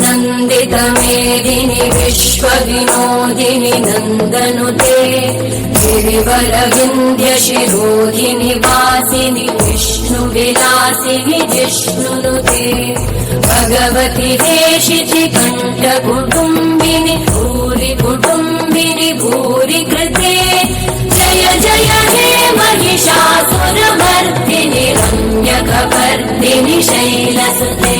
नन्दितमेदिनि विश्वविनोदिनि नन्दनुते गिरिवरविन्ध्यशिरोधिनि वासिनि विष्णुविलासिनि जिष्णुनुते भगवति देशिति कण्ठकुटुम्बिनि भूरि कुटुम्बिनि भूरि कृते जय जय हे महिषासुरमर्दिनि रम्यकपर्दिनि शैलसुते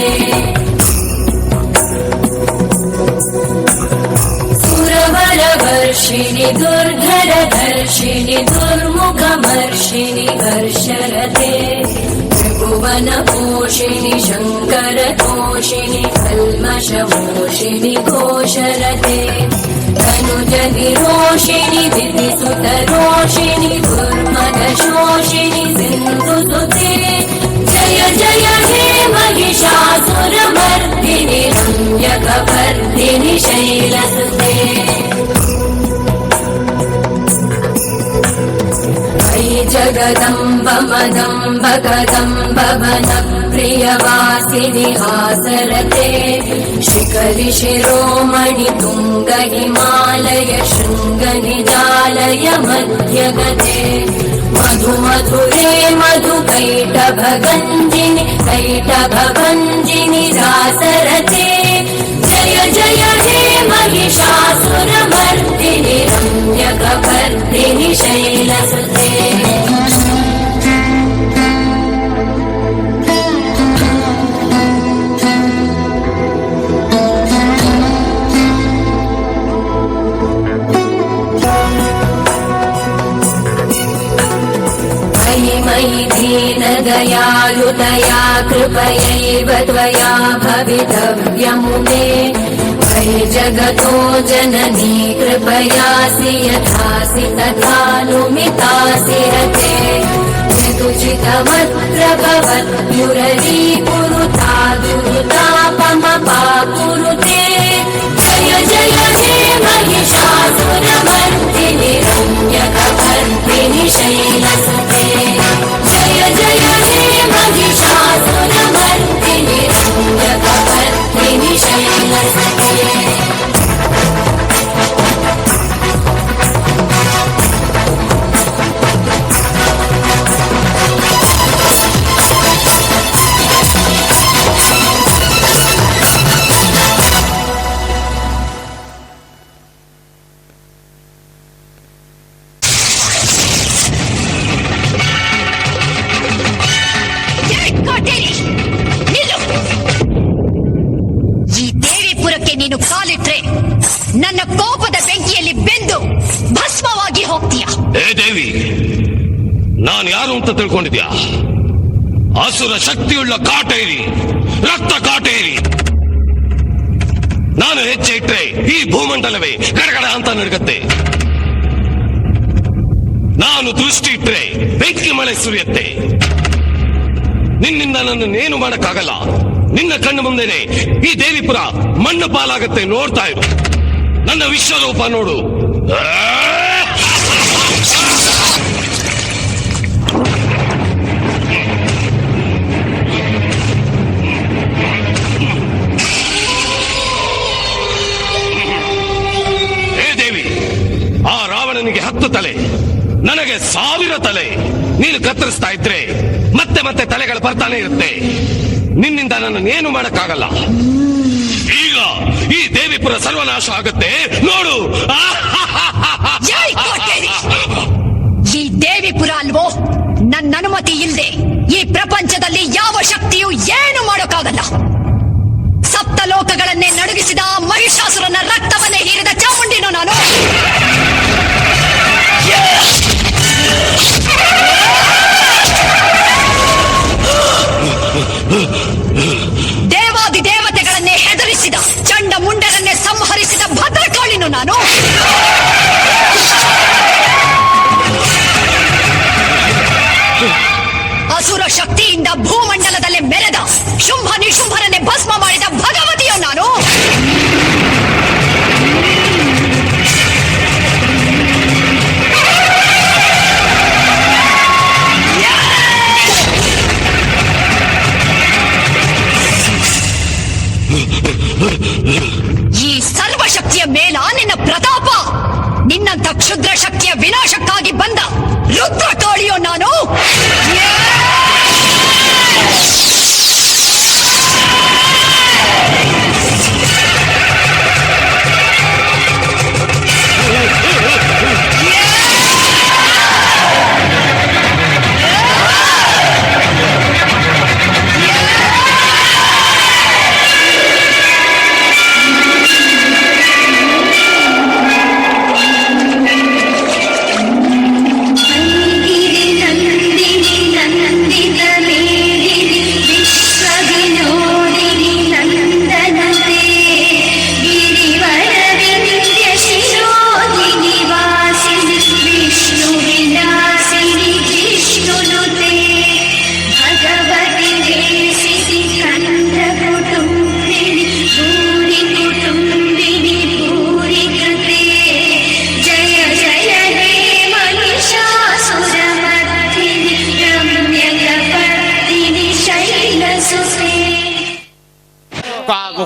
सुरवरवर्षिणि दुर्धरधर्षिणि दुर्मुखमर्षिणि हर्षरते त्रिभुवनपोषिणि शङ्करतोषिणि कल्मषमोषिणि घोषरते तनुजनिरोषिणि दितिसुतरोषिणि दुर्मदशोषिणि सिन्धुसुते जय जय हे महिषासुरमर्दिनि रम्यकपर्दिनि शैलसुते जगदम्ब मदम्ब कदम्ब वनप्रियवासिनि हासरते शिखरि शिरोमणि तुङ्ग हिमालय शृङ्गनिजालय मध्यगते मधु मधुरे मधु कैटभगञ्जिनि कैटभभञ्जिनि रासरते जय जय हे महिषासुरमर्दिनि रम्यकपर्दिनि शैलसुते मयि दीनदयालुतया कृपयैव त्वया भवितव्यमुमे मयि जगतो जननी कृपयासि यथासि तथानुमितासि रते यदुचितमत्र भवत्युररीकुरुता दुरुतापमपाकुरुते जय जय हे महिषासुरमर्दिनि रम्यकपर्दिनि शैलसुते जय जय हे महिषासुरमर्दिनि रम्यकपर्दिनि शैलसुते ನನ್ನ ಕೋಪದ ಬೆಂಕಿಯಲ್ಲಿ ಬೆಂದು ಭಸ್ಮವಾಗಿ ಹೋಗ್ತೀಯ. ಏ ದೇವಿ, ನಾನು ಯಾರು ಅಂತ ತಿಳ್ಕೊಂಡಿದ್ಯಾ? ಅಸುರ ಶಕ್ತಿಯುಳ್ಳ ಕಾಟೇರಿ, ರಕ್ತ ಕಾಟೇರಿ. ನಾನು ಹೆಜ್ಜೆ ಇಟ್ರೆ ಈ ಭೂಮಂಡಲವೇ ಗಡಗಡ ಅಂತ ನಡುಗತ್ತೆ. ನಾನು ದೃಷ್ಟಿ ಇಟ್ರೆ ಬೆಂಕಿ ಮಳೆ ಸುರಿಯತ್ತೆ. ನಿನ್ನಿಂದ ನನ್ನನ್ನೇನು ಮಾಡಕ್ಕಾಗಲ್ಲ. ನಿನ್ನ ಕಣ್ಣು ಮುಂದೆನೆ ಈ ದೇವಿಪುರ ಮಣ್ಣು ಪಾಲಾಗತ್ತೆ. ನೋಡ್ತಾ ಇರು, ನನ್ನ ವಿಶ್ವರೂಪ ನೋಡು. ಹೇ ದೇವಿ, ಆ ರಾವಣನಿಗೆ 10 ತಲೆ, ನನಗೆ 1000 ತಲೆ. ನೀನು ಕತ್ತರಿಸ್ತಾ ಇದ್ರೆ ಮತ್ತೆ ಮತ್ತೆ ತಲೆಗಳು ಬರ್ತಾನೆ ಇರುತ್ತೆ. ನಿನ್ನಿಂದ ನನ್ನನ್ನೇನು ಮಾಡಕ್ಕಾಗಲ್ಲ. ಈಗ ಈ ದೇವಿಪುರ ಸರ್ವನಾಶ ಆಗುತ್ತೆ ನೋಡು. ಈ ದೇವಿಪುರ ಅಲ್ವೋ, ನನ್ನ ಅನುಮತಿ ಇಲ್ಲದೆ ಈ ಪ್ರಪಂಚದಲ್ಲಿ ಯಾವ ಶಕ್ತಿಯೂ ಏನು ಮಾಡೋಕ್ಕಾಗಲ್ಲ. ಸಪ್ತ ಲೋಕಗಳನ್ನೇ ನಡುಗಿಸಿದ ಮಹಿಷ ಮಹಿಷಾಸುರನ ರಕ್ತವನ್ನೇ ಹೀರಿದ ಚಾಮುಂಡಿನೋ ನಾನು. ದೇವಾದಿ ದೇವತೆಗಳನ್ನೇ ಹೆದರಿಸಿದ, ಚಂಡ ಮುಂಡರನ್ನೇ ಸಂಹರಿಸಿದ ಭದ್ರಕಾಳಿನೋ ನಾನು. ಅಸುರ ಶಕ್ತಿಯಿಂದ ಭೂಮಂಡಲದಲ್ಲಿ ಮೆರೆದ, ಶುಂಭ ನಿಶುಂಭರನ್ನೇ ಭಸ್ಮ ಮಾಡಿದ ಭಗವತಿಯೋ ನಾನು. ಈ ಸರ್ವಶಕ್ತಿಯ ಮೇಲ ನಿನ್ನ ಪ್ರತಾಪ, ನಿನ್ನಂತ ಕ್ಷುದ್ರ ಶಕ್ತಿಯ ವಿನಾಶಕ್ಕಾಗಿ ಬಂದ ರುದ್ರ ಕಾಳಿಯೋ ನಾನು.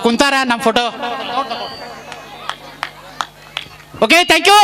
ಕುಂತಾರ ನಮ್ಮ ಫೋಟೋ. Okay, thank you.